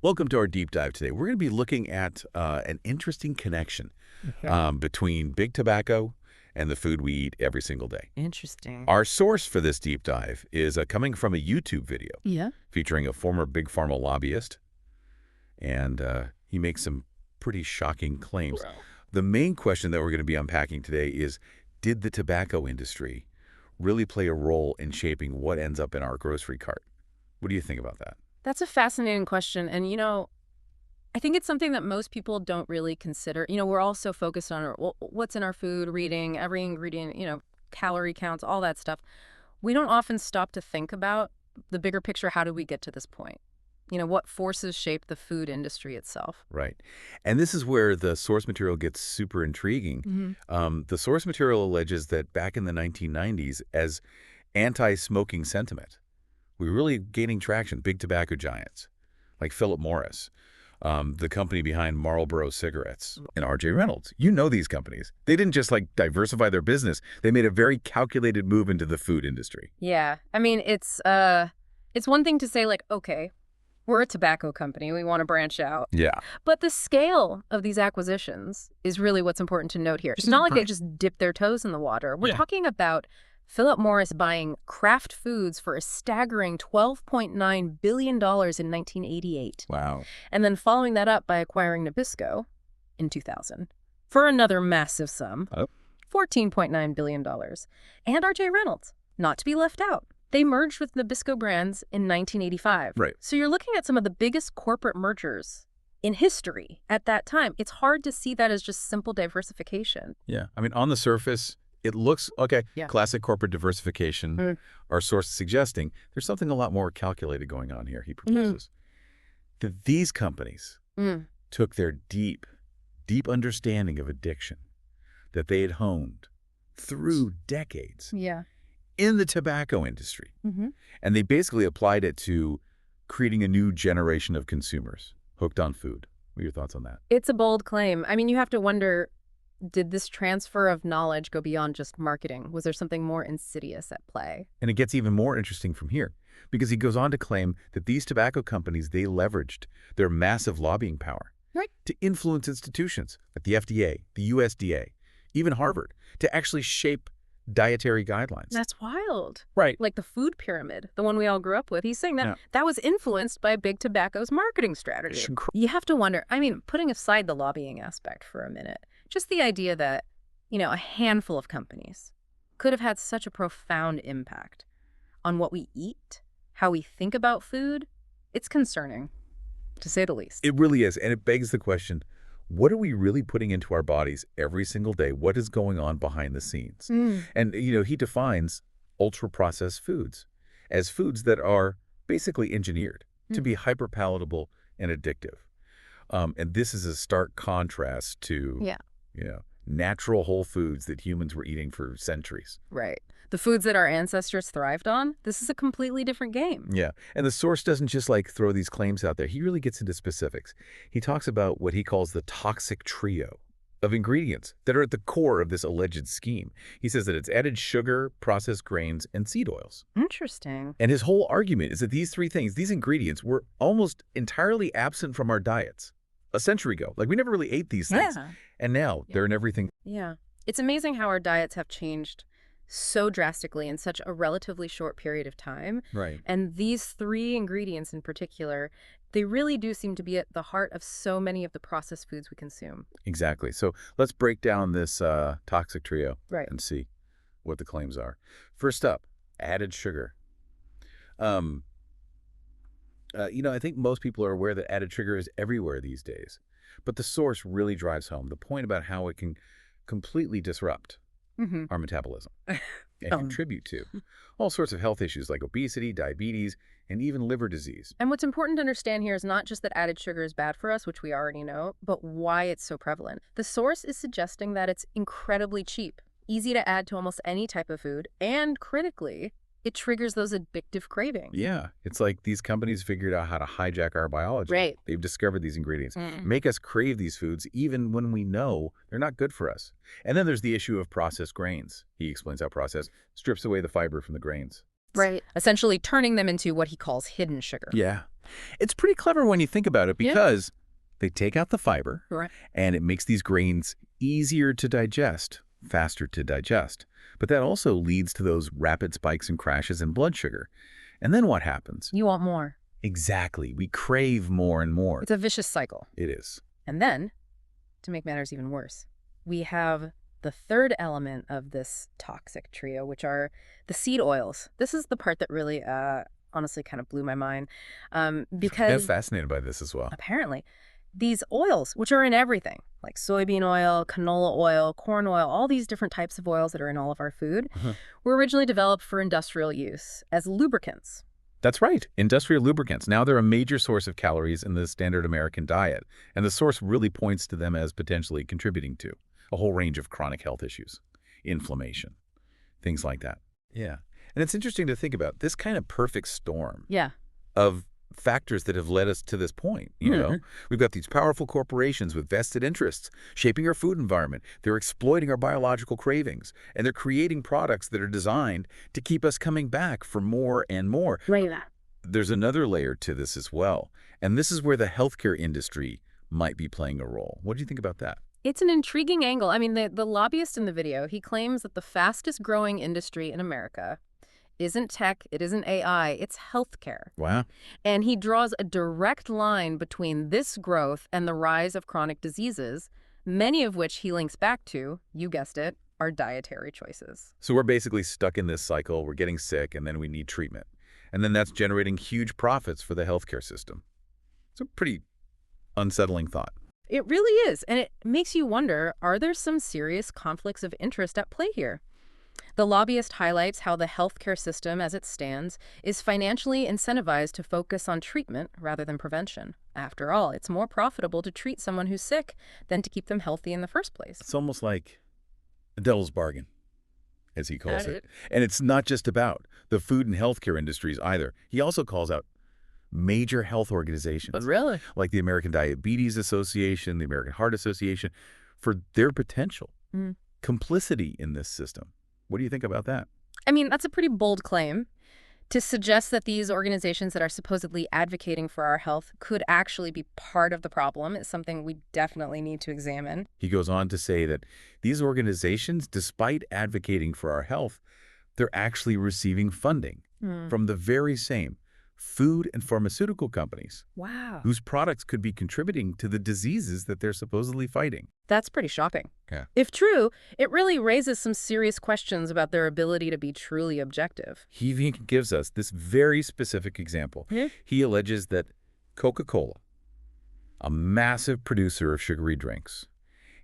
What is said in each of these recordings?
Welcome to our deep dive today. We're going to be looking at an interesting connection between big tobacco and the food we eat every single day. Interesting. Our source for this deep dive is coming from a YouTube video featuring a former Big Pharma lobbyist, and he makes some pretty shocking claims. Wow. The main question that we're going to be unpacking today is, did the tobacco industry really play a role in shaping what ends up in our grocery cart? What do you think about that? That's a fascinating question. And, I think it's something that most people don't really consider. We're all so focused on what's in our food, reading every ingredient, calorie counts, all that stuff. We don't often stop to think about the bigger picture. How do we get to this point? What forces shape the food industry itself? Right. And this is where the source material gets super intriguing. The source material alleges that back in the 1990s, as anti-smoking sentiment, we were really gaining traction. Big tobacco giants like Philip Morris, the company behind Marlboro cigarettes, and R.J. Reynolds. You know these companies. They didn't just diversify their business. They made a very calculated move into the food industry. Yeah. I mean, it's one thing to say okay, we're a tobacco company. We want to branch out. Yeah. But the scale of these acquisitions is really what's important to note here. It's not like they just dipped their toes in the water. We're talking about Philip Morris buying Kraft Foods for a staggering $12.9 billion in 1988. Wow. And then following that up by acquiring Nabisco in 2000 for another massive sum, $14.9 billion. And R.J. Reynolds, not to be left out. They merged with Nabisco Brands in 1985. Right. So you're looking at some of the biggest corporate mergers in history at that time. It's hard to see that as just simple diversification. Yeah. I mean, on the surface, it looks, classic corporate diversification. Our source is suggesting there's something a lot more calculated going on here, he proposes. That these companies took their deep understanding of addiction that they had honed through decades in the tobacco industry. And they basically applied it to creating a new generation of consumers hooked on food. What are your thoughts on that? It's a bold claim. I mean, you have to wonder, did this transfer of knowledge go beyond just marketing? Was there something more insidious at play? And it gets even more interesting from here, because he goes on to claim that these tobacco companies, they leveraged their massive lobbying power to influence institutions like the FDA, the USDA, even Harvard, to actually shape dietary guidelines. That's wild. Right. Like the food pyramid, the one we all grew up with. He's saying that that was influenced by Big Tobacco's marketing strategy. You have to wonder, I mean, putting aside the lobbying aspect for a minute, just the idea that, a handful of companies could have had such a profound impact on what we eat, how we think about food, it's concerning, to say the least. It really is. And it begs the question, what are we really putting into our bodies every single day? What is going on behind the scenes? And, he defines ultra-processed foods as foods that are basically engineered to be hyper-palatable and addictive. And this is a stark contrast to, natural whole foods that humans were eating for centuries. Right. The foods that our ancestors thrived on, this is a completely different game. Yeah. And the source doesn't just throw these claims out there. He really gets into specifics. He talks about what he calls the toxic trio of ingredients that are at the core of this alleged scheme. He says that it's added sugar, processed grains, and seed oils. Interesting. And his whole argument is that these three things, these ingredients, were almost entirely absent from our diets a century ago. We never really ate these things. And now they're in everything. Yeah. It's amazing how our diets have changed so drastically in such a relatively short period of time. Right. And these three ingredients in particular, they really do seem to be at the heart of so many of the processed foods we consume. Exactly. So let's break down this toxic trio and see what the claims are. First up, added sugar. I think most people are aware that added sugar is everywhere these days. But the source really drives home the point about how it can completely disrupt our metabolism and contribute to all sorts of health issues like obesity, diabetes, and even liver disease. And what's important to understand here is not just that added sugar is bad for us, which we already know, but why it's so prevalent. The source is suggesting that it's incredibly cheap, easy to add to almost any type of food, and critically, it triggers those addictive cravings. Yeah. It's like these companies figured out how to hijack our biology. Right. They've discovered these ingredients, make us crave these foods even when we know they're not good for us. And then there's the issue of processed grains. He explains how processed strips away the fiber from the grains. Right. Essentially turning them into what he calls hidden sugar. Yeah. It's pretty clever when you think about it because they take out the fiber, Right. and it makes these grains easier to digest, faster to digest. But that also leads to those rapid spikes and crashes in blood sugar. And then what happens? You want more. Exactly. We crave more and more. It's a vicious cycle. It is. And then, to make matters even worse, we have the third element of this toxic trio, which are the seed oils. This is the part that really, honestly, kind of blew my mind. Because I'm fascinated by this as well. Apparently, these oils, which are in everything, like soybean oil, canola oil, corn oil, all these different types of oils that are in all of our food, were originally developed for industrial use as lubricants. That's right. Industrial lubricants. Now they're a major source of calories in the standard American diet, and the source really points to them as potentially contributing to a whole range of chronic health issues, inflammation, things like that. Yeah. And it's interesting to think about this kind of perfect storm of factors that have led us to this point. You know, we've got these powerful corporations with vested interests shaping our food environment. They're exploiting our biological cravings, and they're creating products that are designed to keep us coming back for more and more. Right. There's another layer to this as well, and this is where the healthcare industry might be playing a role. What do you think about that? It's an intriguing angle. I mean, the lobbyist in the video, he claims that the fastest growing industry in America isn't tech, it isn't AI, it's healthcare. Wow. And he draws a direct line between this growth and the rise of chronic diseases, many of which he links back to, you guessed it, our dietary choices. So we're basically stuck in this cycle. We're getting sick, and then we need treatment. And then that's generating huge profits for the healthcare system. It's a pretty unsettling thought. It really is. And it makes you wonder, are there some serious conflicts of interest at play here? The lobbyist highlights how the healthcare system, as it stands, is financially incentivized to focus on treatment rather than prevention. After all, it's more profitable to treat someone who's sick than to keep them healthy in the first place. It's almost like a devil's bargain, as he calls it. And it's not just about the food and healthcare industries either. He also calls out major health organizations. Really? Like the American Diabetes Association, the American Heart Association, for their potential complicity in this system. What do you think about that? I mean, that's a pretty bold claim to suggest that these organizations that are supposedly advocating for our health could actually be part of the problem is something we definitely need to examine. He goes on to say that these organizations, despite advocating for our health, they're actually receiving funding from the very same food and pharmaceutical companies. Wow. Whose products could be contributing to the diseases that they're supposedly fighting. That's pretty shocking. Yeah. If true, it really raises some serious questions about their ability to be truly objective. He even gives us this very specific example. He alleges that Coca-Cola, a massive producer of sugary drinks,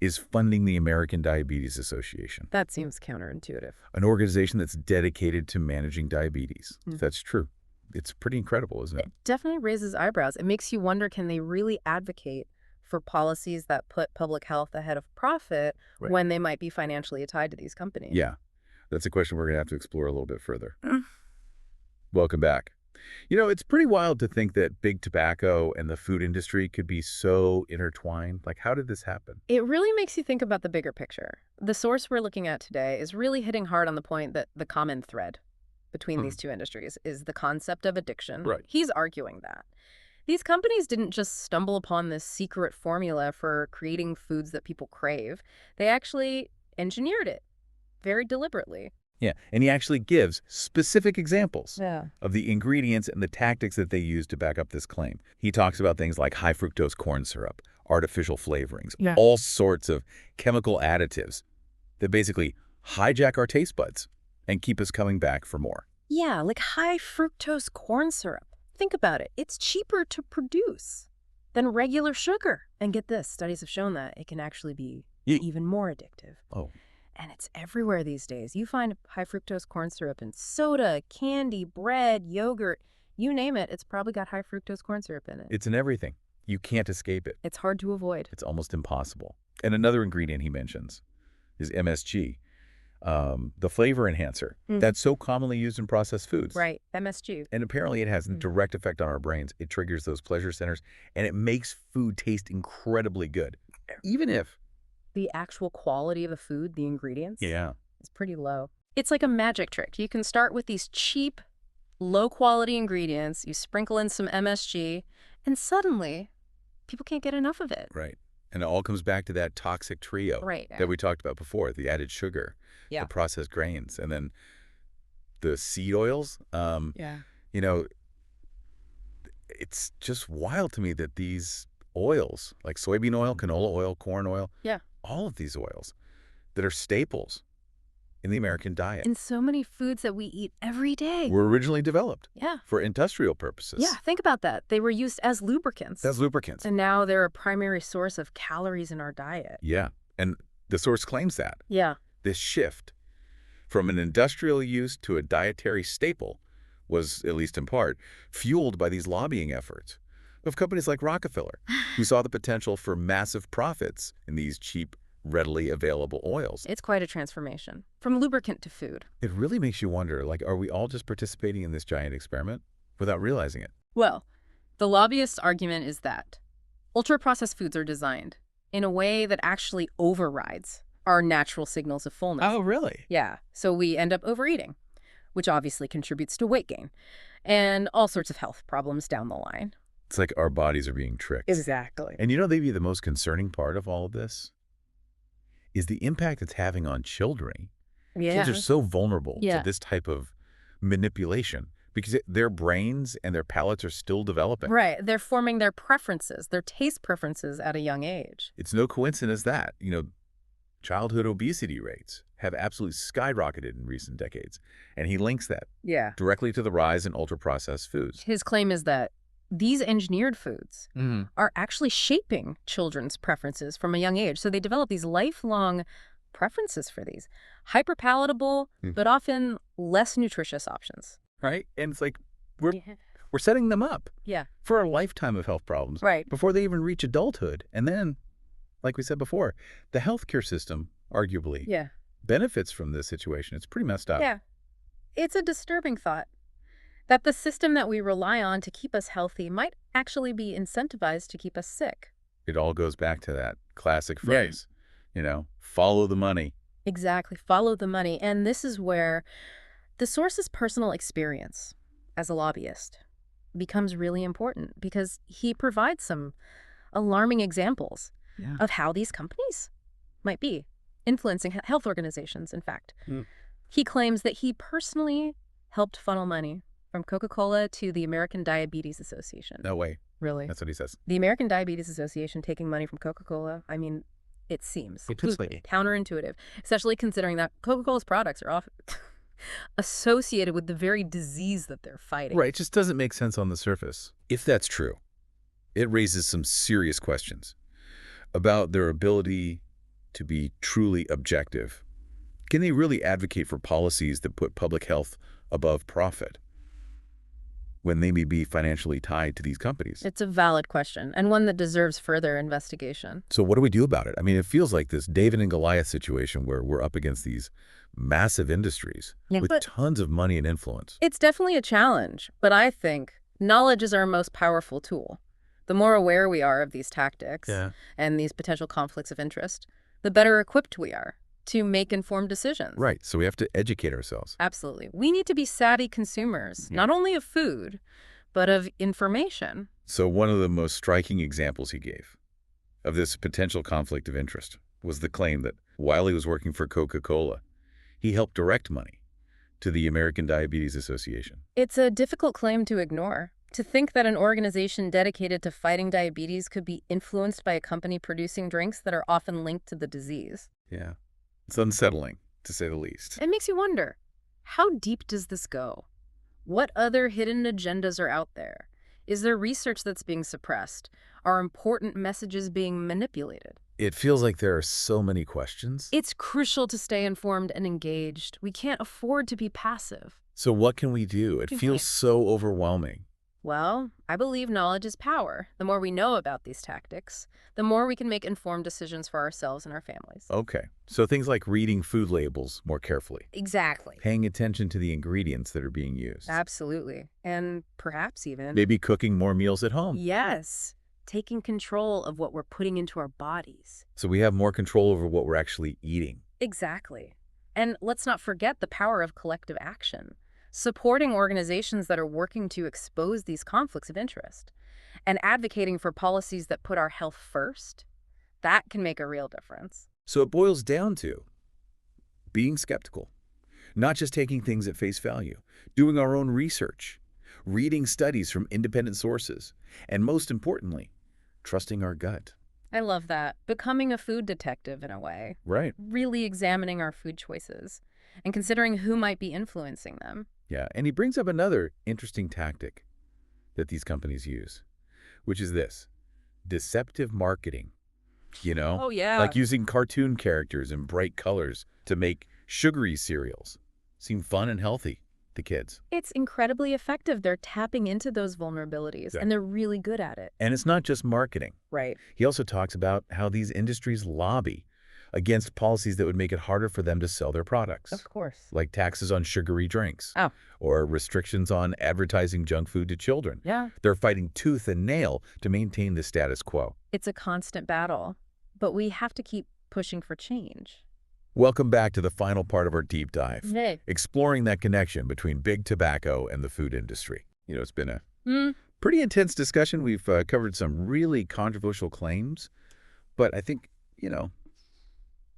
is funding the American Diabetes Association. That seems counterintuitive. An organization that's dedicated to managing diabetes. That's true. It's pretty incredible, isn't it? It definitely raises eyebrows. It makes you wonder, can they really advocate for policies that put public health ahead of profit when they might be financially tied to these companies? Yeah, that's a question we're going to have to explore a little bit further. Welcome back. You know, it's pretty wild to think that big tobacco and the food industry could be so intertwined. Like, how did this happen? It really makes you think about the bigger picture. The source we're looking at today is really hitting hard on the point that the common thread between these two industries is the concept of addiction. Right. He's arguing that these companies didn't just stumble upon this secret formula for creating foods that people crave. They actually engineered it very deliberately. Yeah, and he actually gives specific examples Yeah. of the ingredients and the tactics that they use to back up this claim. He talks about things like high fructose corn syrup, artificial flavorings, all sorts of chemical additives that basically hijack our taste buds and keep us coming back for more. Yeah, like high fructose corn syrup. Think about it. It's cheaper to produce than regular sugar. And get this, studies have shown that it can actually be even more addictive. Oh. And it's everywhere these days. You find high fructose corn syrup in soda, candy, bread, yogurt, you name it, it's probably got high fructose corn syrup in it. It's in everything. You can't escape it. It's hard to avoid. It's almost impossible. And another ingredient he mentions is MSG. The flavor enhancer that's so commonly used in processed foods. Right, MSG. And apparently it has a direct effect on our brains. It triggers those pleasure centers, and it makes food taste incredibly good, even if the actual quality of the food, the ingredients, is pretty low. It's like a magic trick. You can start with these cheap low-quality ingredients, you sprinkle in some MSG, and suddenly people can't get enough of it. Right. And it all comes back to that toxic trio that we talked about before, the added sugar, the processed grains, and then the seed oils. You know, it's just wild to me that these oils, like soybean oil, canola oil, corn oil, all of these oils that are staples in the American diet. In so many foods that we eat every day. Were originally developed for industrial purposes. Yeah, think about that. They were used as lubricants. And now they're a primary source of calories in our diet. Yeah, and the source claims that. Yeah. This shift from an industrial use to a dietary staple was, at least in part, fueled by these lobbying efforts of companies like Rockefeller, who saw the potential for massive profits in these cheap, readily available oils. It's quite a transformation, from lubricant to food. It really makes you wonder, like, are we all just participating in this giant experiment without realizing it? Well, the lobbyist's argument is that ultra-processed foods are designed in a way that actually overrides our natural signals of fullness. Oh, really? Yeah, so we end up overeating, which obviously contributes to weight gain and all sorts of health problems down the line. It's like our bodies are being tricked. Exactly. And you know, maybe the most concerning part of all of this is the impact it's having on children. Kids are so vulnerable to this type of manipulation because their brains and their palates are still developing. Right. They're forming their preferences, their taste preferences at a young age. It's no coincidence that, you know, childhood obesity rates have absolutely skyrocketed in recent decades. And he links that directly to the rise in ultra-processed foods. His claim is that these engineered foods are actually shaping children's preferences from a young age. So they develop these lifelong preferences for these hyperpalatable, but often less nutritious options. Right? And it's like we're setting them up for a lifetime of health problems before they even reach adulthood. And then, like we said before, the healthcare system arguably benefits from this situation. It's pretty messed up. Yeah. It's a disturbing thought that the system that we rely on to keep us healthy might actually be incentivized to keep us sick. It all goes back to that classic phrase, you know, follow the money. Exactly, follow the money. And this is where the source's personal experience as a lobbyist becomes really important because he provides some alarming examples of how these companies might be influencing health organizations, in fact. He claims that he personally helped funnel money from Coca-Cola to the American Diabetes Association. No way. Really? That's what he says. The American Diabetes Association taking money from Coca-Cola, I mean, it seems counterintuitive, especially considering that Coca-Cola's products are often associated with the very disease that they're fighting. Right. It just doesn't make sense on the surface. If that's true, it raises some serious questions about their ability to be truly objective. Can they really advocate for policies that put public health above profit when they may be financially tied to these companies? It's a valid question, and one that deserves further investigation. So what do we do about it? I mean, it feels like this David and Goliath situation where we're up against these massive industries with tons of money and influence. It's definitely a challenge, but I think knowledge is our most powerful tool. The more aware we are of these tactics and these potential conflicts of interest, the better equipped we are to make informed decisions. Right. So we have to educate ourselves. Absolutely. We need to be savvy consumers, not only of food, but of information. So one of the most striking examples he gave of this potential conflict of interest was the claim that while he was working for Coca-Cola, he helped direct money to the American Diabetes Association. It's a difficult claim to ignore. To think that an organization dedicated to fighting diabetes could be influenced by a company producing drinks that are often linked to the disease. Yeah. It's unsettling, to say the least. It makes you wonder, how deep does this go? What other hidden agendas are out there? Is there research that's being suppressed? Are important messages being manipulated? It feels like there are so many questions. It's crucial to stay informed and engaged. We can't afford to be passive. So what can we do? It feels so overwhelming. Well, I believe knowledge is power. The more we know about these tactics, the more we can make informed decisions for ourselves and our families. Okay. So things like reading food labels more carefully. Exactly. Paying attention to the ingredients that are being used. Absolutely. And perhaps even maybe cooking more meals at home. Yes. Taking control of what we're putting into our bodies. So we have more control over what we're actually eating. Exactly. And let's not forget the power of collective action. supporting organizations that are working to expose these conflicts of interest, and advocating for policies that put our health first, that can make a real difference. So it boils down to being skeptical, not just taking things at face value, doing our own research, reading studies from independent sources, and most importantly, trusting our gut. I love that. Becoming a food detective in a way. Right. Really examining our food choices and considering who might be influencing them. Yeah, and he brings up another interesting tactic that these companies use, which is this: deceptive marketing. Oh, yeah. Like using cartoon characters and bright colors to make sugary cereals seem fun and healthy to kids. It's incredibly effective. They're tapping into those vulnerabilities, and they're really good at it. And it's not just marketing. Right. He also talks about how these industries lobby against policies that would make it harder for them to sell their products. Of course. Like taxes on sugary drinks. Oh. Or restrictions on advertising junk food to children. Yeah. They're fighting tooth and nail to maintain the status quo. It's a constant battle, but we have to keep pushing for change. Welcome back to the final part of our deep dive, Hey. exploring that connection between big tobacco and the food industry. It's been a pretty intense discussion. We've covered some really controversial claims, but I think,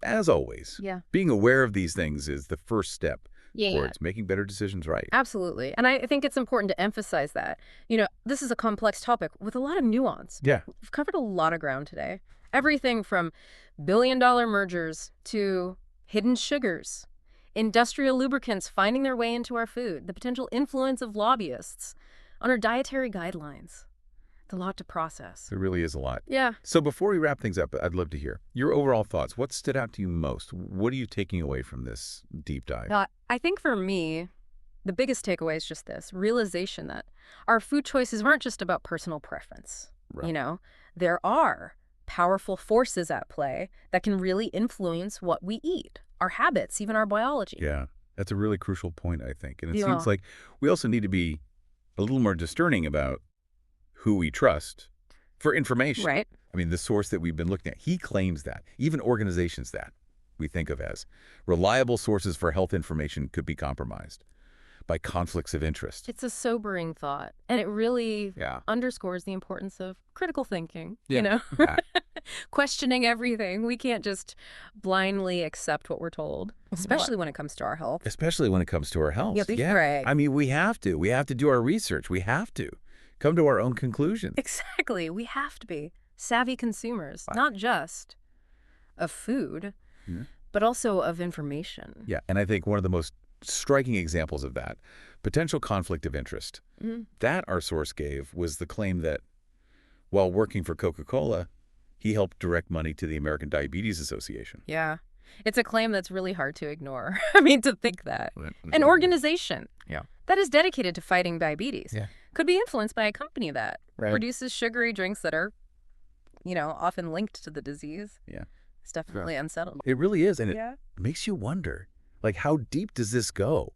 as always, being aware of these things is the first step towards making better decisions right. Absolutely. And I think it's important to emphasize that. This is a complex topic with a lot of nuance. Yeah. We've covered a lot of ground today. Everything from billion-dollar mergers to hidden sugars, industrial lubricants finding their way into our food, the potential influence of lobbyists on our dietary guidelines. It's a lot to process. There really is a lot. Yeah. So before we wrap things up, I'd love to hear your overall thoughts. What stood out to you most? What are you taking away from this deep dive? I think for me, the biggest takeaway is just this realization that our food choices aren't just about personal preference. Right. There are powerful forces at play that can really influence what we eat, our habits, even our biology. Yeah, that's a really crucial point, I think. And it seems like we also need to be a little more discerning about who we trust for information. Right. I mean, the source that we've been looking at, he claims that. Even organizations that we think of as reliable sources for health information could be compromised by conflicts of interest. It's a sobering thought, and it really underscores the importance of critical thinking, questioning everything. We can't just blindly accept what we're told, especially when it comes to our health. Especially when it comes to our health. Right. I mean, we have to. We have to do our research. We have to come to our own conclusions. Exactly. We have to be savvy consumers, not just of food, but also of information. Yeah, and I think one of the most striking examples of that, potential conflict of interest, that our source gave was the claim that while working for Coca-Cola, he helped direct money to the American Diabetes Association. Yeah. It's a claim that's really hard to ignore. I mean, to think that. An organization that is dedicated to fighting diabetes could be influenced by a company that produces sugary drinks that are, often linked to the disease. Yeah. It's definitely unsettling. It really is. And it makes you wonder, how deep does this go?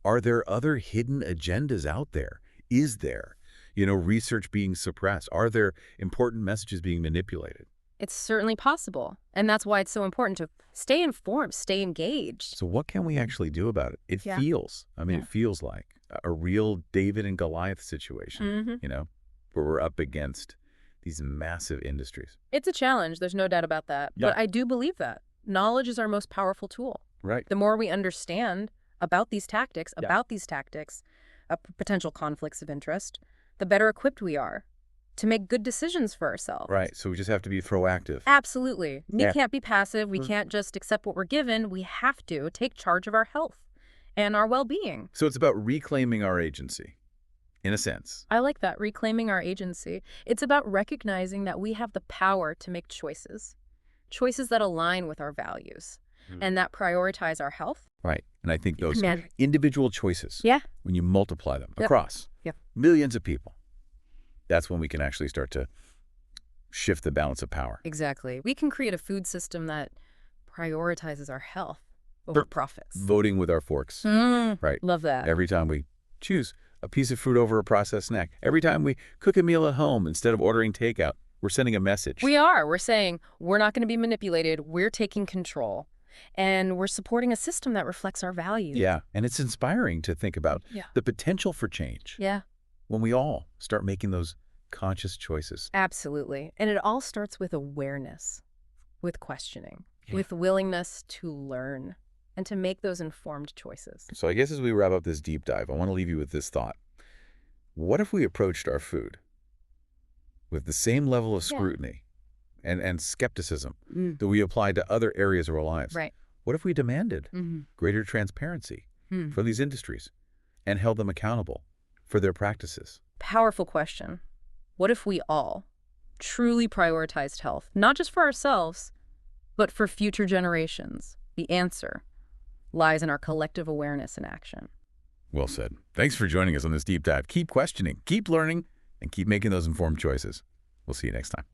Are there other hidden agendas out there? Is there, research being suppressed? Are there important messages being manipulated? It's certainly possible. And that's why it's so important to stay informed, stay engaged. So what can we actually do about it? It feels like a real David and Goliath situation, where we're up against these massive industries. It's a challenge. There's no doubt about that. But I do believe that. Knowledge is our most powerful tool. Right. The more we understand about these tactics, potential conflicts of interest, the better equipped we are to make good decisions for ourselves. Right. So we just have to be proactive. Absolutely. We can't be passive. We can't just accept what we're given. We have to take charge of our health and our well-being. So it's about reclaiming our agency, in a sense. I like that, reclaiming our agency. It's about recognizing that we have the power to make choices that align with our values and that prioritize our health. Right. And I think those individual choices, when you multiply them across millions of people, that's when we can actually start to shift the balance of power. Exactly. We can create a food system that prioritizes our health over profits. Voting with our forks. Right. Love that. Every time we choose a piece of fruit over a processed snack, every time we cook a meal at home instead of ordering takeout, we're sending a message. We are. We're saying we're not going to be manipulated. We're taking control. And we're supporting a system that reflects our values. Yeah, and it's inspiring to think about the potential for change. Yeah. When we all start making those conscious choices. Absolutely. And it all starts with awareness, with questioning, with willingness to learn and to make those informed choices. So I guess as we wrap up this deep dive, I want to leave you with this thought. What if we approached our food with the same level of scrutiny and skepticism that we applied to other areas of our lives? Right. What if we demanded greater transparency from these industries and held them accountable for their practices? Powerful question. What if we all truly prioritized health, not just for ourselves, but for future generations? The answer lies in our collective awareness and action. Well said. Thanks for joining us on this deep dive. Keep questioning, keep learning, and keep making those informed choices. We'll see you next time.